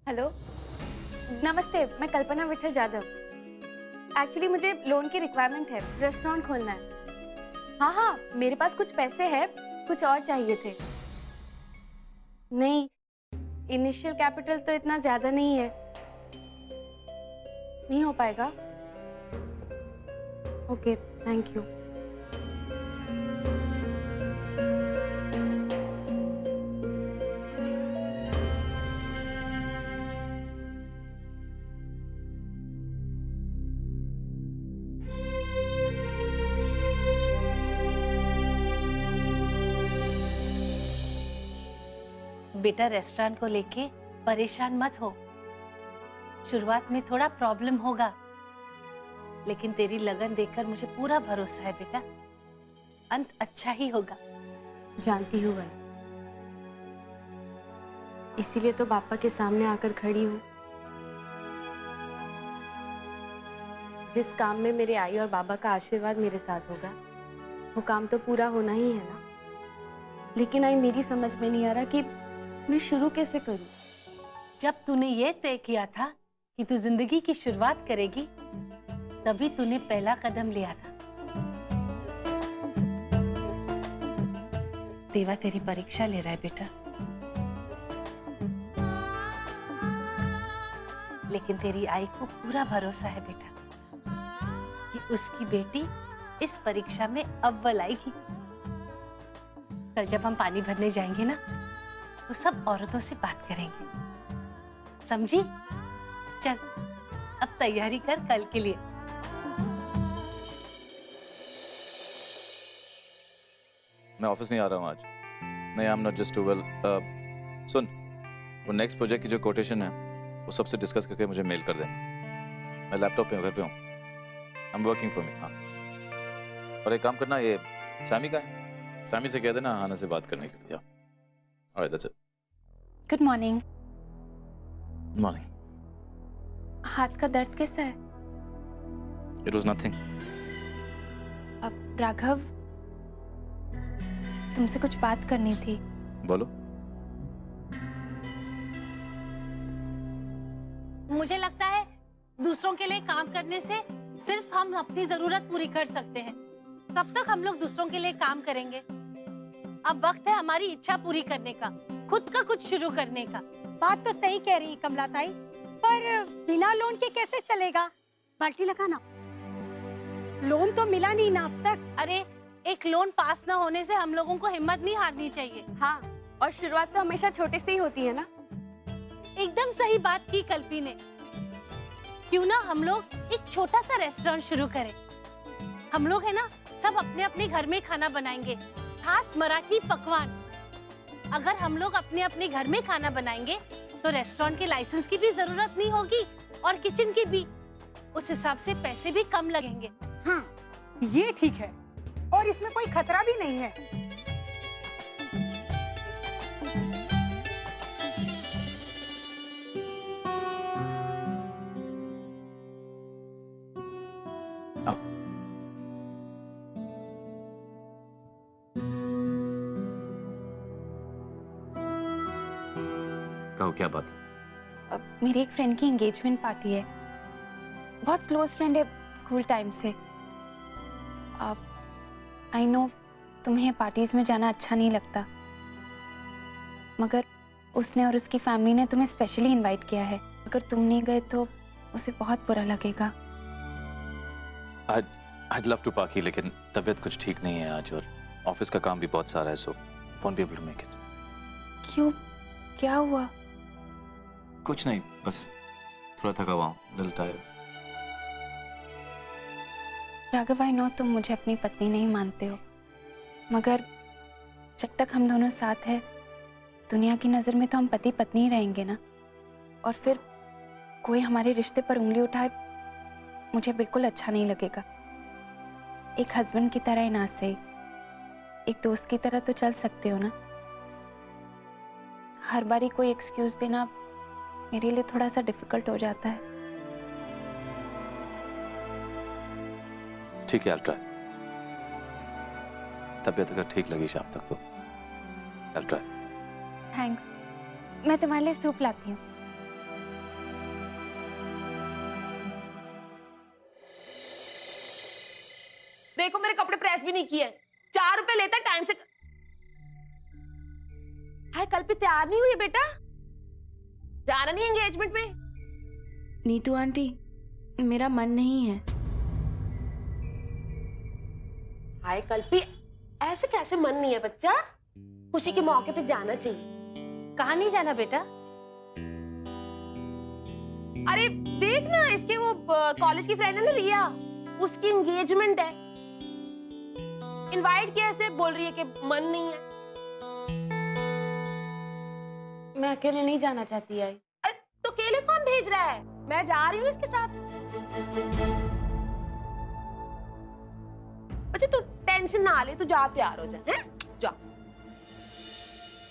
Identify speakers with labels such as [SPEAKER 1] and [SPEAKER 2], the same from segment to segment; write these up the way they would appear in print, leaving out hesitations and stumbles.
[SPEAKER 1] Hello, नमस्ते। मैं कल्पना Vitthal Jadhav. Actually मुझे लोन की रिक्वायरमेंट है, रेस्टोरेंट खोलना है। हाँ हाँ, मेरे पास कुछ पैसे हैं, कुछ और चाहिए थे। नहीं, इनिशियल कैपिटल तो इतना ज्यादा नहीं है, नहीं हो पाएगा। Okay, thank you.
[SPEAKER 2] बेटा रेस्टोरेंट को लेके परेशान मत हो। शुरुआत में थोड़ा प्रॉब्लम होगा, लेकिन तेरी लगन देखकर मुझे पूरा भरोसा है बेटा, अंत अच्छा ही होगा।
[SPEAKER 1] जानती हूँ भाई, इसीलिए तो पापा के सामने आकर खड़ी हूँ। जिस काम में मेरे आई और बाबा का आशीर्वाद मेरे साथ होगा, वो काम तो पूरा होना ही है ना। लेकिन आई मेरी समझ में नहीं आ रहा कि मैं शुरू कैसे करूं।
[SPEAKER 2] जब तूने ये तय किया था कि तू जिंदगी की शुरुआत करेगी, तभी तूने पहला कदम लिया था। देवा तेरी परीक्षा ले रहा है बेटा, लेकिन तेरी आई को पूरा भरोसा है बेटा कि उसकी बेटी इस परीक्षा में अव्वल आएगी। कल जब हम पानी भरने जाएंगे ना, तो सब औरतों से बात करेंगे, समझी? चल अब तैयारी कर कल के लिए।
[SPEAKER 3] मैं ऑफिस नहीं आ रहा हूँ आज। नहीं, I am not just too well. सुन, वो नेक्स्ट प्रोजेक्ट की जो कोटेशन है वो सबसे डिस्कस करके मुझे मेल कर देना। मैं लैपटॉप पे हूँ, घर पे हूँ। I am working for me. हाँ, और एक काम करना, ये सैमी का है, सैमी से कह देना हाना से बात करने के लिए। Alright, that's it.
[SPEAKER 4] Good morning.
[SPEAKER 3] Morning.
[SPEAKER 4] हाथ का दर्द कैसा है?
[SPEAKER 3] It was nothing.
[SPEAKER 4] अब राघव, तुमसे कुछ बात करनी थी।
[SPEAKER 3] बोलो।
[SPEAKER 2] मुझे लगता है दूसरों के लिए काम करने से सिर्फ हम अपनी जरूरत पूरी कर सकते हैं। कब तक हम लोग दूसरों के लिए काम करेंगे? अब वक्त है हमारी इच्छा पूरी करने का, खुद का कुछ शुरू करने का।
[SPEAKER 5] बात तो सही कह रही कमला ताई, पर बिना लोन के कैसे चलेगा? बाल्टी लगाना, लोन तो मिला नहीं ना अब तक।
[SPEAKER 2] अरे एक लोन पास ना होने से हम लोगों को हिम्मत नहीं हारनी चाहिए।
[SPEAKER 1] हाँ, और शुरुआत तो हमेशा छोटे से ही होती है ना।
[SPEAKER 2] एकदम सही बात की कल्पी ने। क्यों ना हम लोग एक छोटा सा रेस्टोरेंट शुरू करें। हम लोग है ना, सब अपने अपने घर में खाना बनाएंगे, खास मराठी पकवान। अगर हम लोग अपने अपने घर में खाना बनाएंगे तो रेस्टोरेंट के लाइसेंस की भी जरूरत नहीं होगी और किचन की भी। उस हिसाब से पैसे भी कम लगेंगे।
[SPEAKER 5] हाँ, ये ठीक है, और इसमें कोई खतरा भी नहीं है।
[SPEAKER 3] कहो, क्या बात है?
[SPEAKER 4] अब मेरी एक फ्रेंड की एंगेजमेंट पार्टी है, बहुत क्लोज फ्रेंड है स्कूल टाइम से। अब आई नो तुम्हें पार्टीज में जाना अच्छा नहीं लगता, मगर उसने और उसकी फैमिली ने तुम्हें स्पेशली इनवाइट किया है। अगर तुम नहीं गए तो उसे बहुत बुरा लगेगा।
[SPEAKER 3] I'd love to पार्टी, लेकिन तबीयत कुछ ठीक नहीं है आज और ऑफिस का काम भी बहुत सारा है, so won't be able to make it.
[SPEAKER 4] क्यों, क्या हुआ?
[SPEAKER 3] कुछ नहीं, बस थोड़ा थका हुआ हूँ, little tired.
[SPEAKER 4] Raghav, I know तुम मुझे अपनी पत्नी नहीं मानते हो, मगर जब तक हम दोनों साथ हैं, दुनिया की नज़र में तो हम पति पत्नी ही रहेंगे ना। और फिर कोई हमारे रिश्ते पर उंगली उठाए, मुझे बिल्कुल अच्छा नहीं लगेगा। एक हस्बैंड की तरह ही ना सही, एक दोस्त की तरह तो चल सकते हो ना। हर बारी कोई एक्सक्यूज देना मेरे लिए थोड़ा सा डिफिकल्ट हो जाता है।
[SPEAKER 3] ठीक है, I'll try. तबीयत अगर ठीक लगी शाम तक तो I'll try.
[SPEAKER 4] थैंक्स, मैं तुम्हारे लिए सूप लाती हूँ।
[SPEAKER 6] ड्रेस भी नहीं की है, 4 रुपए लेता है टाइम से। हाय कल्पी तैयार नहीं हुई बेटा, जाना नहीं एंगेजमेंट में?
[SPEAKER 1] नीतू आंटी, मेरा मन नहीं है।
[SPEAKER 6] हाय कल्पी, ऐसे कैसे मन नहीं है बच्चा? खुशी के मौके पे जाना चाहिए।
[SPEAKER 2] कहाँ नहीं जाना बेटा?
[SPEAKER 6] अरे देख ना, इसके वो कॉलेज की फ्रेंड है ना रिया, उसकी एंगेजमेंट है। इनवाइट किया, ऐसे बोल रही है कि मन नहीं है।
[SPEAKER 1] मैं अकेले नहीं जाना चाहती आई।
[SPEAKER 6] अरे तो अकेले कौन भेज रहा है? मैं जा रही हूँ इसके साथ। बच्चे तू टेंशन ना ले, तू जा तैयार हो जा, हैं? जा।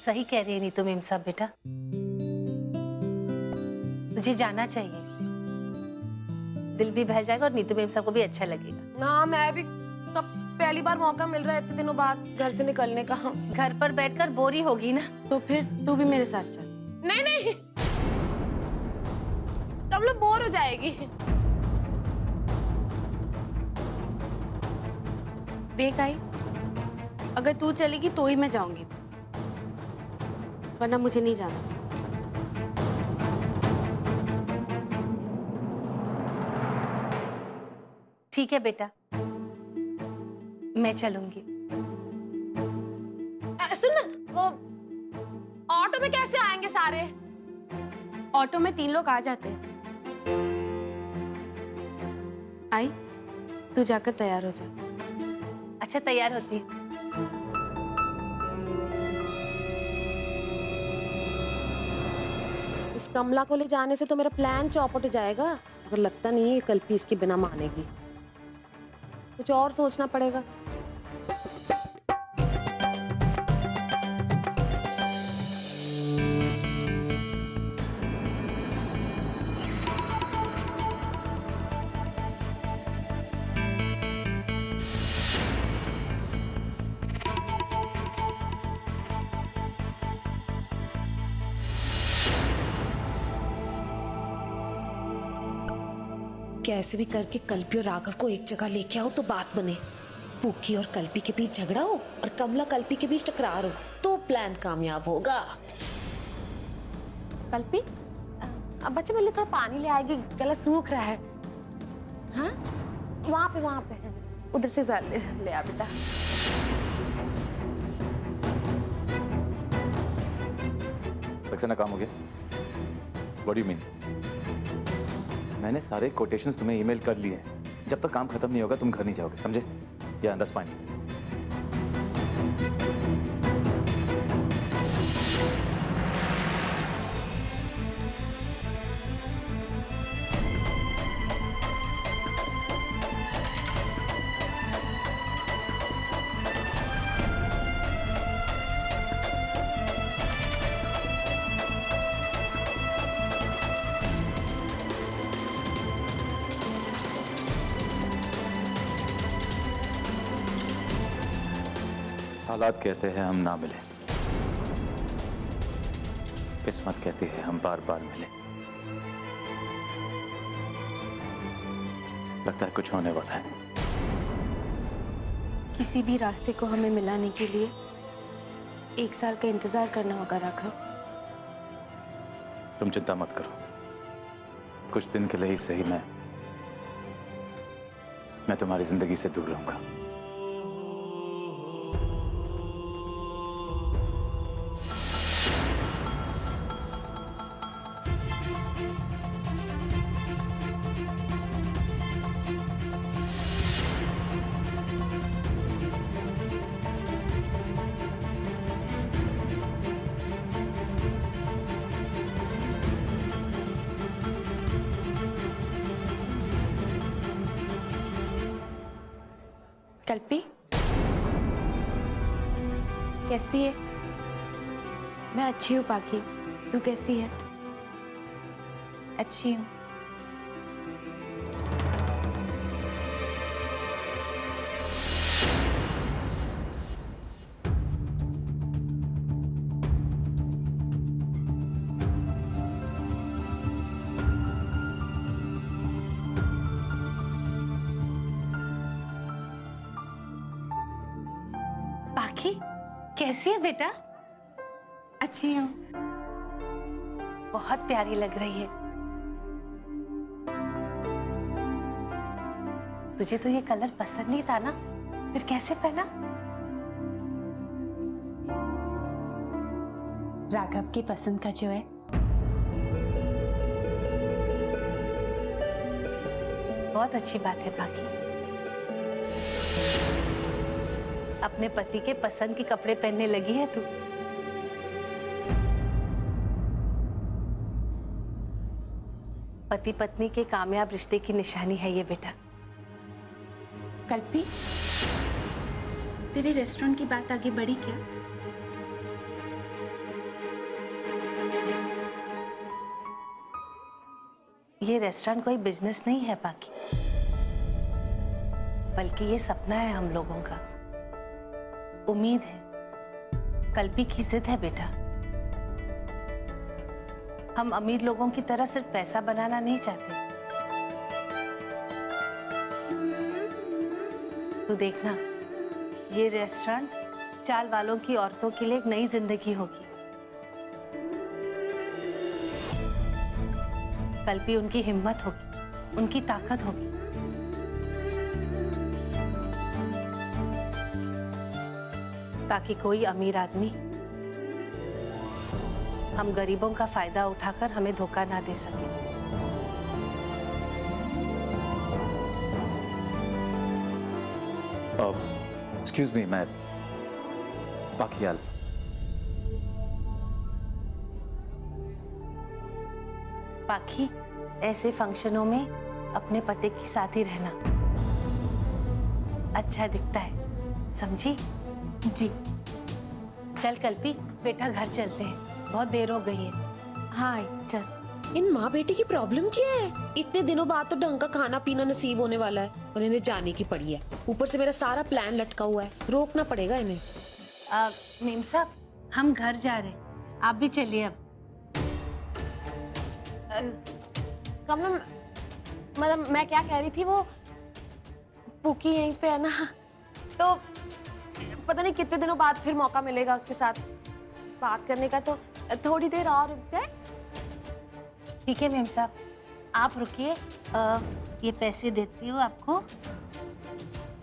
[SPEAKER 2] सही कह रही है नीतू मेम साहब बेटा, तुझे जाना चाहिए, दिल भी बहल जाएगा और नीतू मेम साहब को भी अच्छा लगेगा।
[SPEAKER 6] ना मैं भी कब पहली बार मौका मिल रहा है इतने दिनों बाद घर से निकलने का।
[SPEAKER 2] घर पर बैठकर बोरी होगी ना।
[SPEAKER 1] तो फिर तू भी मेरे साथ चल।
[SPEAKER 6] नहीं नहीं, तब लोग बोर हो जाएगी।
[SPEAKER 1] देख आई, अगर तू चलेगी तो ही मैं जाऊंगी, वरना मुझे नहीं जाना।
[SPEAKER 2] ठीक है बेटा, मैं चलूंगी।
[SPEAKER 6] सुन ना, वो ऑटो में कैसे आएंगे सारे?
[SPEAKER 1] ऑटो में 3 लोग आ जाते हैं। आई, तू जाकर तैयार हो जा।
[SPEAKER 2] अच्छा तैयार होती।
[SPEAKER 6] इस कमला को ले जाने से तो मेरा प्लान चौपट हो जाएगा, अगर लगता नहीं है कल्पी इसके बिना मानेगी। कुछ और सोचना पड़ेगा।
[SPEAKER 7] कैसे भी करके कल्पी और राघव को एक जगह लेके आओ तो बात बने। पूकी और कल्पी के बीच झगड़ा हो और कमला कल्पी के बीच टकरार हो तो प्लान कामयाब होगा।
[SPEAKER 6] कल्पी, अब बच्चे मेरे लिए थोड़ा पानी ले आएगी, गला सूख रहा है। हाँ, वहां पे है, उधर से ले आ बेटा।
[SPEAKER 3] रक्सना काम हो गया? What do you mean? मैंने सारे कोटेशंस तुम्हें ईमेल कर लिए हैं। जब तक काम खत्म नहीं होगा तुम घर नहीं जाओगे, समझे? या दैट्स फाइन। हालात कहते हैं हम ना मिले, किस्मत कहती है हम बार बार मिले। लगता है कुछ होने वाला है।
[SPEAKER 1] किसी भी रास्ते को हमें मिलाने के लिए 1 साल का इंतजार करना होगा राघव।
[SPEAKER 3] तुम चिंता मत करो, कुछ दिन के लिए ही सही मैं तुम्हारी जिंदगी से दूर रहूंगा।
[SPEAKER 4] कल्पी कैसी है?
[SPEAKER 1] मैं अच्छी हूँ पाखी, तू कैसी है?
[SPEAKER 4] अच्छी हूँ।
[SPEAKER 2] पाखी कैसी है बेटा?
[SPEAKER 4] अच्छी हूँ।
[SPEAKER 2] बहुत प्यारी लग रही है। तुझे तो ये कलर पसंद नहीं था ना, फिर कैसे पहना?
[SPEAKER 1] राघव की पसंद का जो है।
[SPEAKER 2] बहुत अच्छी बात है पाखी। अपने पति के पसंद के कपड़े पहनने लगी है तू। पति पत्नी के कामयाब रिश्ते की निशानी है ये बेटा।
[SPEAKER 4] कल्पी, तेरे रेस्टोरेंट की बात आगे बढ़ी क्या?
[SPEAKER 2] ये रेस्टोरेंट कोई बिजनेस नहीं है पाखी, बल्कि ये सपना है हम लोगों का, उम्मीद है, कल्पी की जिद है बेटा। हम अमीर लोगों की तरह सिर्फ पैसा बनाना नहीं चाहते। तू देखना, ये रेस्टोरेंट चाल वालों की औरतों के लिए एक नई जिंदगी होगी। कल्पी उनकी हिम्मत होगी, उनकी ताकत होगी। ताकि कोई अमीर आदमी हम गरीबों का फायदा उठाकर हमें धोखा ना दे सके।
[SPEAKER 3] एक्सक्यूज मी, मैं पाकियाल।
[SPEAKER 2] पाखी, ऐसे फंक्शनों में अपने पति के साथ ही रहना अच्छा दिखता है, समझी?
[SPEAKER 1] जी
[SPEAKER 2] चल कल्पी, बेटा घर चलते हैं, बहुत देर हो गई है।
[SPEAKER 1] हाँ चल।
[SPEAKER 7] इन माँ बेटी की प्रॉब्लम क्या है? इतने दिनों बाद तो ढंग का खाना पीना नसीब होने वाला है और इन्हें जाने की पड़ी है। ऊपर से मेरा सारा प्लान लटका हुआ है, रोकना पड़ेगा इन्हें।
[SPEAKER 2] मेम साहब, हम घर जा रहे हैं, आप भी चलिए अब।
[SPEAKER 6] कमला, मतलब मैं क्या कह रही थी, वो पुकी यहीं पे है ना, तो पता नहीं कितने दिनों बाद फिर मौका मिलेगा उसके साथ बात करने का, तो थोड़ी देर और रुक जाए।
[SPEAKER 2] ठीक है मेम साहब, आप रुकिए, ये पैसे देती हूँ आपको,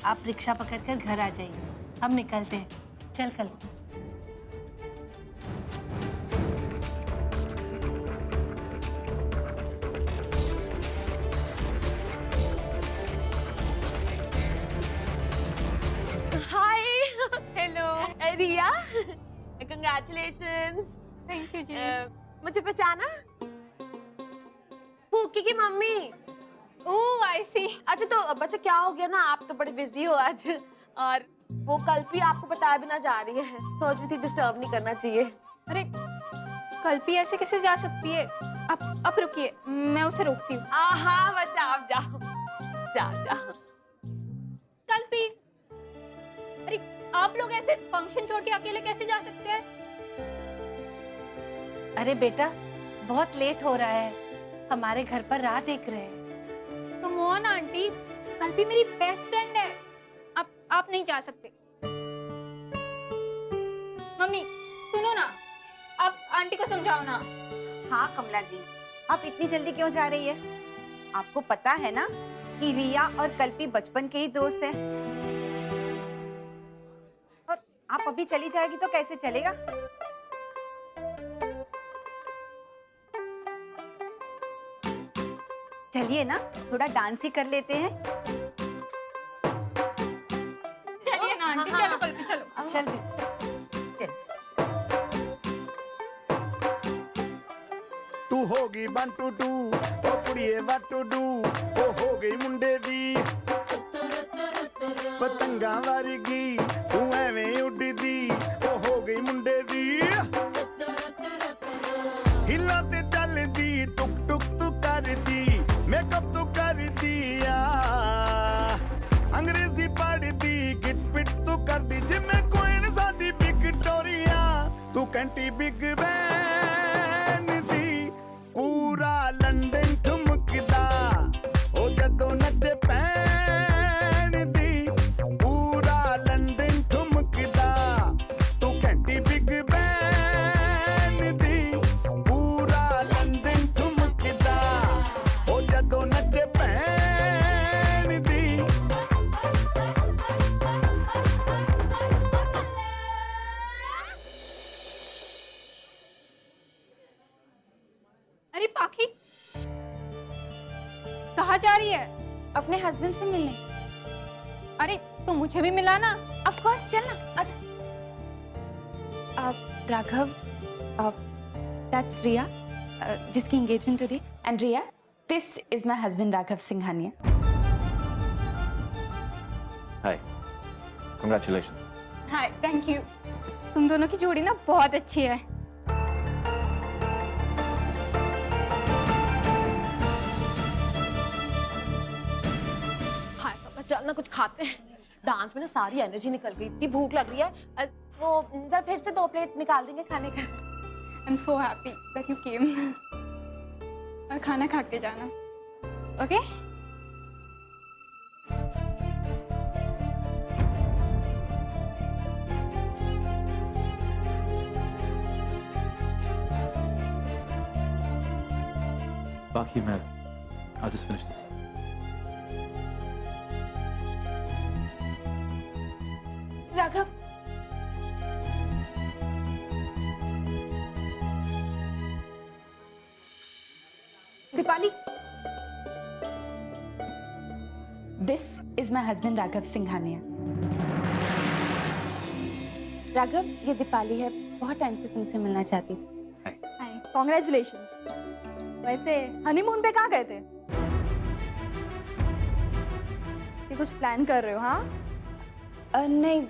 [SPEAKER 2] आप रिक्शा पकड़कर घर आ जाइए, हम निकलते हैं। चल Kalpi.
[SPEAKER 6] Hi, hello Riya, congratulations.
[SPEAKER 1] Thank you जी।
[SPEAKER 6] मुझे पहचाना? पुकी की मम्मी। ओह आई सी। अच्छा तो बच्चा क्या हो गया ना, आप तो बड़े बिजी हो आज, और वो कल्पी आपको बताया बिना जा रही है, सोच रही थी डिस्टर्ब नहीं करना चाहिए।
[SPEAKER 1] अरे कल्पी ऐसे कैसे जा सकती है? आप रुकिए, मैं उसे रोकती हूँ।
[SPEAKER 6] हाँ बच्चा आप जाओ, जाओ।
[SPEAKER 1] कल्पी, अरे आप लोग ऐसे फंक्शन छोड़ के अकेले कैसे जा सकते हैं?
[SPEAKER 2] अरे बेटा, बहुत लेट हो रहा है, हमारे घर पर राह देख रहे हैं।
[SPEAKER 1] तो मोहन आंटी, कल्पी मेरी बेस्ट फ्रेंड है, आप नहीं जा सकते। मम्मी सुनो ना, आप आंटी को समझाओ ना।
[SPEAKER 8] हाँ कमला जी, आप इतनी जल्दी क्यों जा रही है? आपको पता है ना कि रिया और कल्पी बचपन के ही दोस्त हैं। और आप अभी चली जाएगी तो कैसे चलेगा? चलिए ना, थोड़ा डांस ही कर लेते हैं।
[SPEAKER 1] चलिए ना आंटी, चलो कल्पी चलो।
[SPEAKER 2] चल बेटा।
[SPEAKER 9] तू होगी 1 2 2 ओ कुड़िए what to do ओ हो गई मुंडे दी पतंगा वर्गी तू एवें उड़दी ओ हो गई मुंडे दी हिला ते चलदी टुक टुक तू करदी मेकअप तू कर दिया अंग्रेजी पढ़दी गिट पिट तू करदी जिम्मे कोइन साडी विक्टोरिया तू कैंटी बिग बैन दी पूरा लंदन ठुमकदा ओ जदों नचे पैन दी पूरा लंदन ठुमकदा
[SPEAKER 4] कहाँ जा रही है? अपने हस्बैंड से मिलने। अरे तो मुझे भी मिला ना। ऑफ कोर्स, चल ना, आजा। राघव, दैट्स रिया, जिसकी एंगेजमेंट हो रही है।
[SPEAKER 10] And Riya, this is my husband Raghav Singhania.
[SPEAKER 3] Hi. Congratulations.
[SPEAKER 4] Hi, thank you. तुम दोनों की जोड़ी ना बहुत अच्छी है।
[SPEAKER 6] हाय कमला, चल ना कुछ खाते हैं। डांस में ना सारी एनर्जी निकल गई, इतनी भूख लग रही है। वो जरा फिर से 2 प्लेट निकाल देंगे खाने का।
[SPEAKER 4] I am so happy that you came. और खाना खा के जाना, ओके?
[SPEAKER 3] बाकी मैं I'll just finish this.
[SPEAKER 6] Raghav, Deepali,
[SPEAKER 10] This is my husband Raghav Singhania.
[SPEAKER 4] Raghav, ये दीपाली है, बहुत टाइम से तुमसे मिलना चाहती थी।
[SPEAKER 11] कॉन्ग्रेचुलेशंस। वैसे हनीमून पे कहाँ गए थे? ये कुछ प्लान कर रहे हो? हाँ,
[SPEAKER 4] नहीं,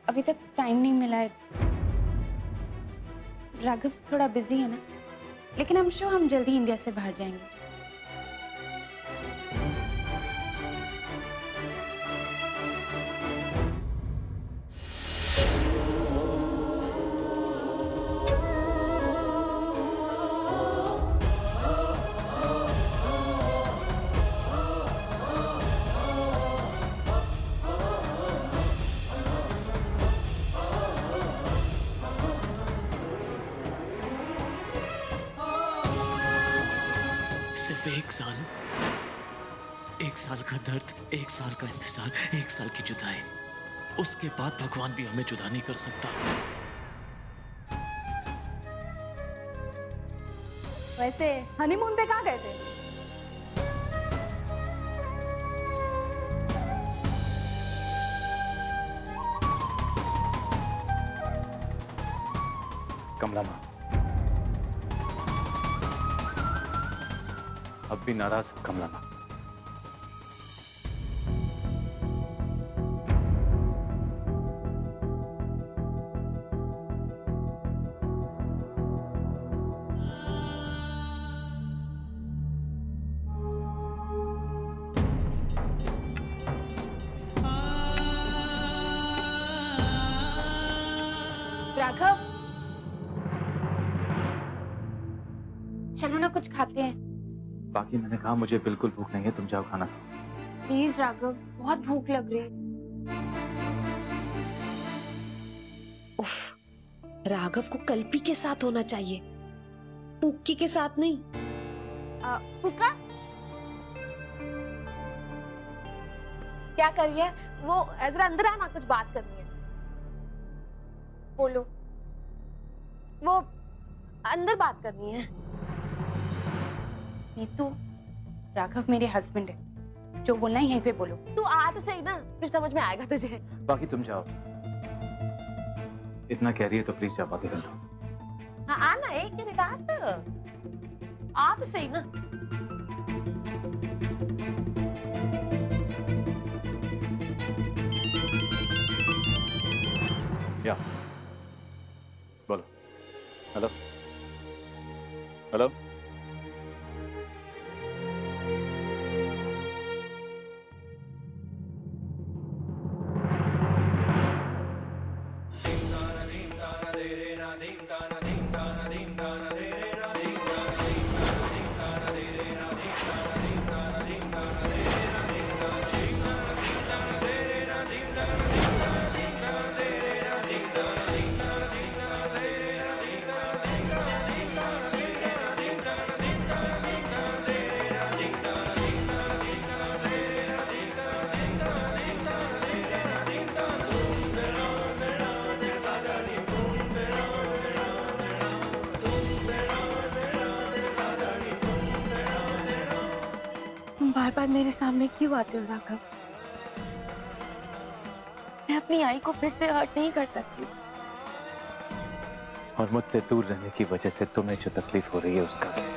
[SPEAKER 4] अभी तक टाइम नहीं मिला है। राघव थोड़ा बिजी है ना, लेकिन हम श्योर हम जल्दी इंडिया से बाहर जाएंगे।
[SPEAKER 12] सिर्फ 1 साल का दर्द, 1 साल का इंतजार, 1 साल की जुदाई। उसके बाद भगवान भी हमें जुदा नहीं कर सकता।
[SPEAKER 11] वैसे हनीमून पे कहाँ गए थे?
[SPEAKER 3] कमला माँ, अब भी नाराज हो कमला माँ?
[SPEAKER 4] राघव, चलो ना कुछ खाते हैं।
[SPEAKER 3] बाकी मैंने कहा मुझे बिल्कुल भूख नहीं है, तुम जाओ खाना खाओ।
[SPEAKER 4] प्लीज राघव, बहुत भूख लग रही है।
[SPEAKER 7] उफ, राघव को कल्पी के साथ होना चाहिए, पुक्की के साथ नहीं।
[SPEAKER 6] पुका क्या कर रही है? वो जरा अंदर आना, कुछ बात करनी है। बोलो, वो अंदर बात करनी है।
[SPEAKER 4] नीतू, राघव मेरे हस्बैंड है, जो बोलना है यहीं पे बोलो।
[SPEAKER 6] तू आ तो सही ना, फिर समझ में आएगा तुझे।
[SPEAKER 3] बाकी तुम जाओ, इतना कह रही है तो प्लीज जाओ, बातें कर लो।
[SPEAKER 6] हाँ आना, एक मिनट आ तो सही ना।
[SPEAKER 3] या बोलो। हेलो हेलो,
[SPEAKER 1] बार मेरे सामने क्यों आते हो राघव? मैं अपनी आई को फिर से हर्ट नहीं कर सकती।
[SPEAKER 13] और मुझसे दूर रहने की वजह से तुम्हें जो तकलीफ हो रही है उसका क्या?